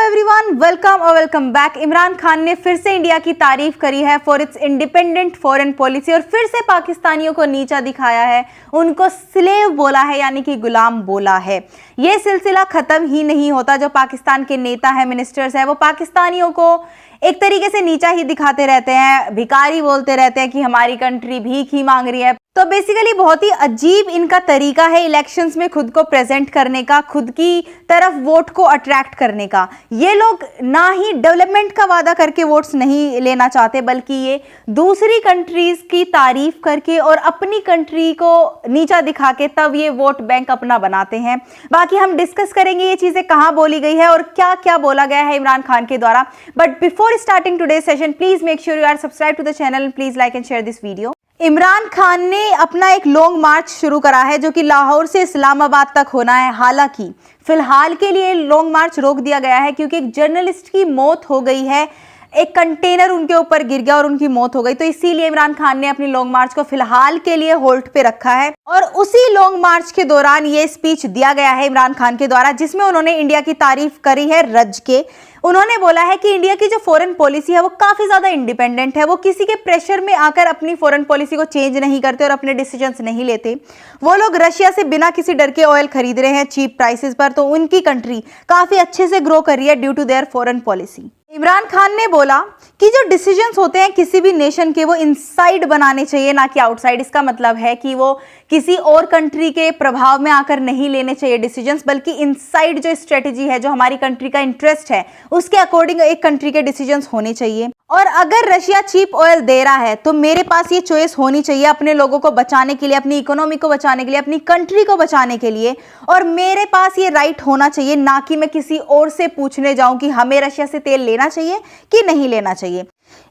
Everyone, welcome back. Imran Khan ने फिर से इंडिया की तारीफ करी है for its independent foreign policy और फिर से पाकिस्तानियों को नीचा दिखाया है, उनको स्लेव बोला है यानी कि गुलाम बोला है। ये सिलसिला खत्म ही नहीं होता। जो पाकिस्तान के नेता है, मिनिस्टर्स है, वो पाकिस्तानियों को एक तरीके से नीचा ही दिखाते रहते हैं, भिखारी बोलते रहते हैं कि हमारी कंट्री भीख ही मांग रही है। तो बेसिकली बहुत ही अजीब इनका तरीका है इलेक्शंस में खुद को प्रेजेंट करने का, खुद की तरफ वोट को अट्रैक्ट करने का। ये लोग ना ही डेवलपमेंट का वादा करके वोट्स नहीं लेना चाहते, बल्कि ये दूसरी कंट्रीज की तारीफ करके और अपनी कंट्री को नीचा दिखा के तब ये वोट बैंक अपना बनाते हैं। बाकी हम डिस्कस करेंगे ये चीजें कहाँ बोली गई है और क्या क्या बोला गया है इमरान खान के द्वारा। But before starting today session, please make sure you are subscribe to the channel and please like and share this video. Imran Khan ने अपना एक लॉन्ग मार्च शुरू करा है जो कि लाहौर से इस्लामाबाद तक होना है। हालांकि फिलहाल के लिए लॉन्ग मार्च रोक दिया गया है क्योंकि एक जर्नलिस्ट की मौत हो गई है, एक कंटेनर उनके ऊपर गिर गया और उनकी मौत हो गई। तो इसीलिए इमरान खान ने अपनी लॉन्ग मार्च को फिलहाल के लिए होल्ड पे रखा है। और उसी लॉन्ग मार्च के दौरान ये स्पीच दिया गया है इमरान खान के द्वारा, जिसमें उन्होंने इंडिया की तारीफ करी है रज के। उन्होंने बोला है कि इंडिया की जो फॉरेन पॉलिसी है वो काफी ज्यादा इंडिपेंडेंट है, वो किसी के प्रेशर में आकर अपनी फॉरेन पॉलिसी को चेंज नहीं करते और अपने डिसीजंस नहीं लेते। वो लोग रशिया से बिना किसी डर के ऑयल खरीद रहे हैं चीप प्राइसेस पर, तो उनकी कंट्री काफी अच्छे से ग्रो कर रही है due to their foreign policy. Imran Khan ने बोला कि जो डिसीजंस होते हैं किसी भी नेशन के, वो इनसाइड बनाने चाहिए ना कि आउटसाइड। इसका मतलब है कि वो किसी और कंट्री के प्रभाव में आकर नहीं लेने चाहिए डिसीजंस, बल्कि इनसाइड जो स्ट्रेटेजी है, जो हमारी कंट्री का इंटरेस्ट है, उसके अकॉर्डिंग एक कंट्री के डिसीजंस होने चाहिए। और अगर रशिया चीप ऑयल दे रहा है तो मेरे पास ये चॉइस होनी चाहिए अपने लोगों को बचाने के लिए, अपनी इकोनॉमी को बचाने के लिए, अपनी कंट्री को बचाने के लिए। और मेरे पास ये राइट होना चाहिए, ना कि मैं किसी और से पूछने जाऊं कि हमें रशिया से तेल लेना चाहिए कि नहीं लेना चाहिए।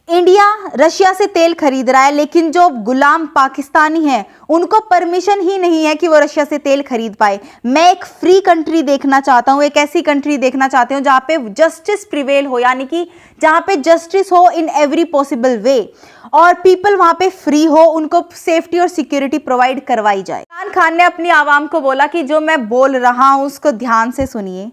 इंडिया रशिया से तेल खरीद रहा है, लेकिन जो गुलाम पाकिस्तानी हैं उनको परमिशन ही नहीं है कि वो रशिया से तेल खरीद पाए। मैं एक फ्री कंट्री देखना चाहता हूं, एक ऐसी कंट्री देखना चाहती हूं जहां पे जस्टिस प्रिवेल हो, यानी कि जहां पे जस्टिस हो इन एवरी पॉसिबल वे और पीपल वहां पे फ्री हो, उनको सेफ्टी और सिक्योरिटी प्रोवाइड करवाई जाए। इमरान खान ने अपनी आवाम को बोला कि जो मैं बोल रहा हूं उसको ध्यान से सुनिए।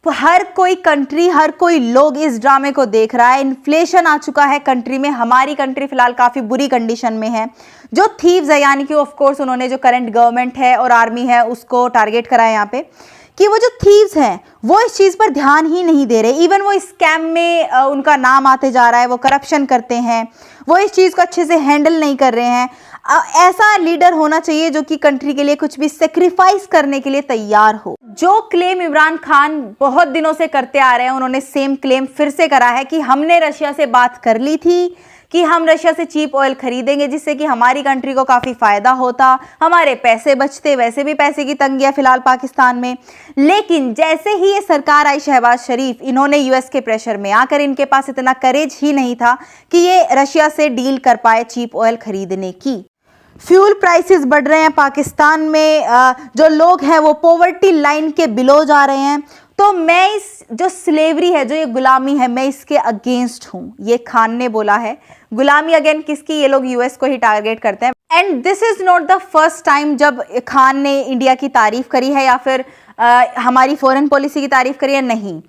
हर कोई कंट्री, हर कोई लोग इस ड्रामे को देख रहा है। इन्फ्लेशन आ चुका है कंट्री में, हमारी कंट्री फिलहाल काफी बुरी कंडीशन में है। जो थीव्स है, यानी कि ऑफ कोर्स उन्होंने जो करंट गवर्नमेंट है और आर्मी है उसको टारगेट करा है यहाँ पे, कि वो जो थीव्स हैं वो इस चीज पर ध्यान ही नहीं दे रहे। इवन वो स्कैम में उनका नाम आते जा रहा है, वो करप्शन करते हैं, वो इस चीज को अच्छे से हैंडल नहीं कर रहे हैं। ऐसा लीडर होना चाहिए जो कि कंट्री के लिए कुछ भी सेक्रीफाइस करने के लिए तैयार हो। जो क्लेम इमरान खान बहुत दिनों से करते आ रहे हैं, उन्होंने सेम क्लेम फिर से करा है कि हमने रशिया से बात कर ली थी कि हम रशिया से चीप ऑयल खरीदेंगे जिससे कि हमारी कंट्री को काफ़ी फ़ायदा होता, हमारे पैसे बचते। वैसे भी पैसे की तंगी है फिलहाल पाकिस्तान में। लेकिन जैसे ही ये सरकार आई शहबाज शरीफ, इन्होंने यूएस के प्रेशर में आकर, इनके पास इतना करेज ही नहीं था कि ये रशिया से डील कर पाए चीप ऑयल खरीदने की। फ्यूल प्राइसेस बढ़ रहे हैं पाकिस्तान में, जो लोग हैं वो पॉवर्टी लाइन के बिलो जा रहे हैं। तो मैं इस जो स्लेवरी है, जो ये गुलामी है, मैं इसके अगेंस्ट हूं। ये खान ने बोला है। गुलामी अगेन किसकी? ये लोग यूएस को ही टारगेट करते हैं। And this is not the first time जब खान ने इंडिया की तारीफ करी है या फिर हमारी फॉरेन पॉलिसी की तारीफ करी है। नहीं,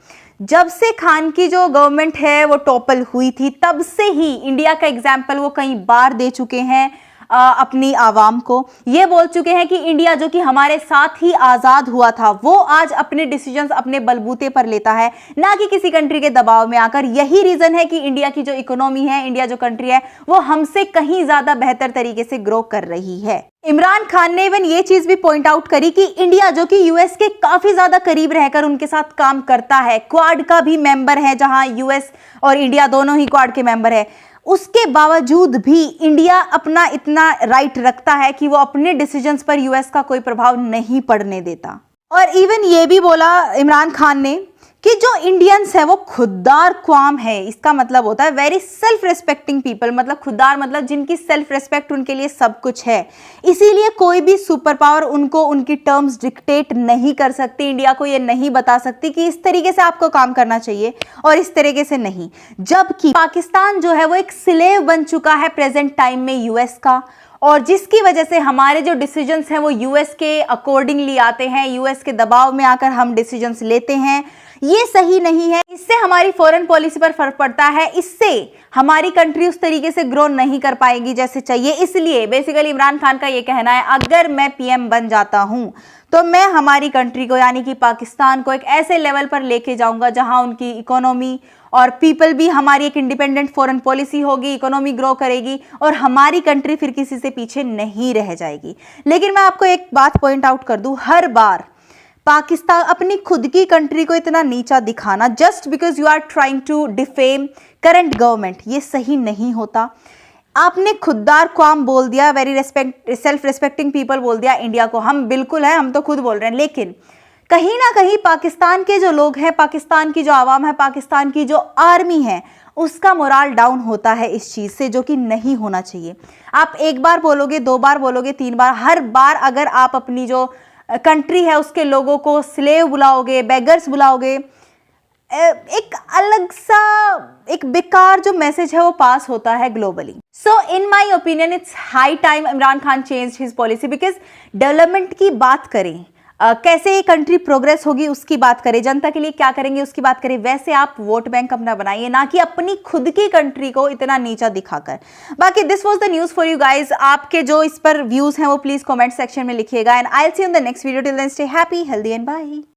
जब से खान की जो गवर्नमेंट है वो टॉपल हुई थी, तब से ही इंडिया का एग्जाम्पल वो कई बार दे चुके हैं अपनी आवाम को। ये बोल चुके हैं कि इंडिया जो कि हमारे साथ ही आज़ाद हुआ था, वो आज अपने डिसीजंस अपने बलबूते पर लेता है, ना कि किसी कंट्री के दबाव में आकर। यही रीज़न है कि इंडिया की जो इकोनॉमी है, इंडिया जो कंट्री है, वो हमसे कहीं ज़्यादा बेहतर तरीके से ग्रो कर रही है। इमरान खान ने इवन ये चीज़ भी पॉइंट आउट करी कि इंडिया जो कि यूएस के काफ़ी ज़्यादा करीब रहकर उनके साथ काम करता है, क्वाड का भी मेंबर है, जहां यूएस और इंडिया दोनों ही क्वाड के मेंबर है, उसके बावजूद भी इंडिया अपना इतना राइट रखता है कि वो अपने डिसीजंस पर यूएस का कोई प्रभाव नहीं पड़ने देता। और इवन ये भी बोला इमरान खान ने कि जो इंडियंस है वो खुददार कौम है। इसका मतलब होता है वेरी सेल्फ रेस्पेक्टिंग पीपल। मतलब खुददार मतलब जिनकी सेल्फ रेस्पेक्ट, उनके लिए सब कुछ है। इसीलिए कोई भी सुपर पावर उनको उनकी टर्म्स डिक्टेट नहीं कर सकती, इंडिया को ये नहीं बता सकती कि इस तरीके से आपको काम करना चाहिए और इस तरीके से नहीं। जबकि पाकिस्तान जो है वो एक स्लेव बन चुका है प्रेजेंट टाइम में यूएस का, और जिसकी वजह से हमारे जो डिसीजंस हैं वो यूएस के अकॉर्डिंगली आते हैं, यूएस के दबाव में आकर हम डिसीजंस लेते हैं। ये सही नहीं है। इससे हमारी फॉरेन पॉलिसी पर फर्क पड़ता है, इससे हमारी कंट्री उस तरीके से ग्रो नहीं कर पाएगी जैसे चाहिए। इसलिए बेसिकली इमरान खान का ये कहना है, अगर मैं पीएम बन जाता हूं तो मैं हमारी कंट्री को यानी कि पाकिस्तान को एक ऐसे लेवल पर लेके जाऊंगा जहां उनकी इकोनॉमी और पीपल भी, हमारी एक इंडिपेंडेंट फॉरेन पॉलिसी होगी, इकोनॉमी ग्रो करेगी और हमारी कंट्री फिर किसी से पीछे नहीं रह जाएगी। लेकिन मैं आपको एक बात पॉइंट आउट कर दूं, हर बार पाकिस्तान अपनी खुद की कंट्री को इतना नीचा दिखाना just because you are trying to defame current government, ये सही नहीं होता। आपने खुददार कौम बोल दिया, वेरी सेल्फ रिस्पेक्टिंग पीपल बोल दिया इंडिया को, हम बिल्कुल है, हम तो खुद बोल रहे हैं, लेकिन कहीं ना कहीं पाकिस्तान के जो लोग हैं, पाकिस्तान की जो आवाम है, पाकिस्तान की जो आर्मी है, उसका मोराल डाउन होता है इस चीज़ से, जो कि नहीं होना चाहिए। आप एक बार बोलोगे, दो बार बोलोगे, तीन बार, हर बार अगर आप अपनी जो कंट्री है उसके लोगों को स्लेव बुलाओगे, बेगर्स बुलाओगे, एक अलग सा एक बेकार जो मैसेज है वो पास होता है globally. So in my opinion it's high time Imran Khan change his policy, because development की बात करें, कैसे ये कंट्री प्रोग्रेस होगी उसकी बात करें, जनता के लिए क्या करेंगे उसकी बात करें, वैसे आप वोट बैंक अपना बनाइए, ना कि अपनी खुद की कंट्री को इतना नीचा दिखाकर। बाकी this was the news for you guys. आपके जो इस पर व्यूज हैं वो प्लीज कमेंट सेक्शन में लिखिएगा and I will see you in the next video. Till then stay happy, healthy and bye.